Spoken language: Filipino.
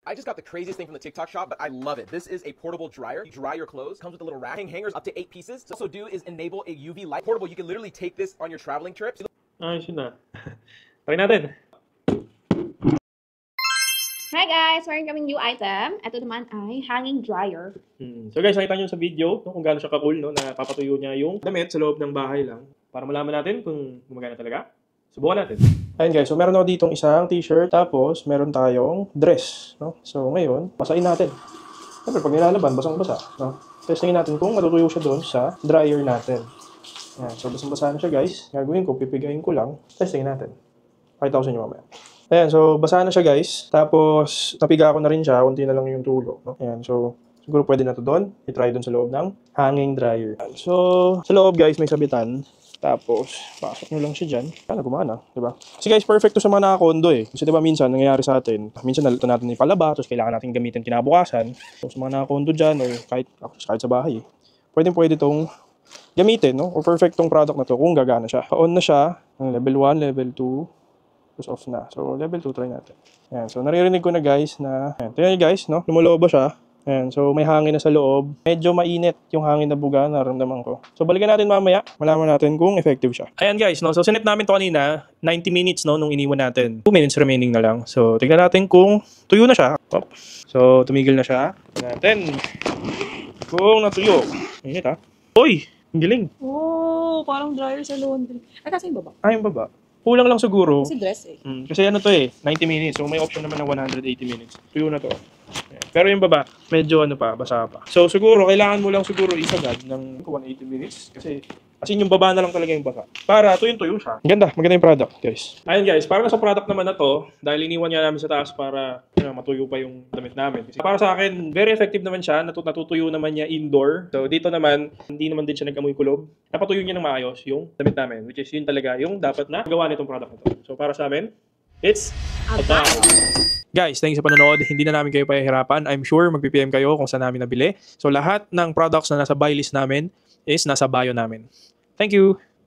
I just got the craziest thing from the TikTok shop, but I love it. This is a portable dryer. You dry your clothes. Comes with a little rack. Hangers up to 8 pieces. So also do is enable a UV light. Portable, you can literally take this on your traveling trips. Ayos yun na. Try natin. Hi guys! Meron kaming new item. Ito naman ay hanging dryer. So guys, nakita nyo sa video kung gaano siya ka-cool, no, na papatuyo niya yung damit sa loob ng bahay lang. Para malaman natin kung gumagana talaga. Subukan natin. Ayun guys, so meron ako ditong isang t-shirt, tapos meron tayong dress. No? So ngayon, basahin natin. Siyempre, pag nilalaban, basang-basa. No? Testingin natin kung matutuyo siya doon sa dryer natin. Ayan, so basang-basa na siya guys. Gagawin ko, pipigayin ko lang. Testingin natin. Pakita ko sa inyo mamaya. Ayan, so basa na siya guys. Tapos napiga ko na rin siya, kunti na lang yung tulo. No? Ayan, so siguro pwede na to doon. I-try doon sa loob ng hanging dryer. So sa loob guys, may sabitan. Tapos pasok nyo lang siya dyan. Sana gumana, di ba? Kasi guys, perfect to sa mga nakakondo eh. Kasi di ba minsan nangyayari sa atin, minsan nalito natin ipalaba, tapos kailangan natin gamitin kinabukasan. So sa mga nakakondo dyan, or kahit sa bahay, pwede itong gamitin, no? O perfect tong product na to kung gagana siya. On na siya, level 1, level 2. Tapos off na. So, level 2, try natin. Ayan. So, naririnig ko na guys na, ayan. Tingnan nyo guys, no? Lumulobo siya. Ayan. So, may hangin na sa loob. Medyo mainit yung hangin na buga, naramdaman ko. So, balikan natin mamaya. Malaman natin kung effective siya. Ayan guys, no? So, sinit namin to kanina. 90 minutes, no? Nung iniwan natin. 2 minutes remaining na lang. So, tignan natin kung tuyo na siya. Op. So, tumigil na siya. Tignan natin. Kung natuyo. Init ha. Uy! Ang galing. Oh, parang dryer sa laundry. Ay, kasi yung baba. Yung baba. Kulang lang siguro. Kasi dress eh. Kasi ano to eh, 90 minutes. So may option naman ng 180 minutes. Tuyo na to. Ayan. Pero yung baba, medyo ano pa, basa pa. So siguro, kailangan mo lang siguro isagad ng 180 minutes. Kasi yung baba na lang talaga yung basa. Para tuyong-tuyo siya. Maganda yung product, guys. Ayun guys, para sa product naman na to, dahil iniwan nga namin sa taas para matuyo pa yung damit namin. Kasi para sa akin, very effective naman siya. Natutuyo naman niya indoor. So dito naman, hindi naman din siya nag-amoy kulob. Napatuyo niya ng maayos yung damit namin. Which is yun talaga yung dapat na gawa nitong product na to. So para sa amin, it's a buy. Guys, thanks sa panonood. Hindi na namin kayo pahihirapan. I'm sure mag-PPM kayo kung saan namin nabili. So lahat ng products na nasa buy list namin is nasa bio namin. Thank you!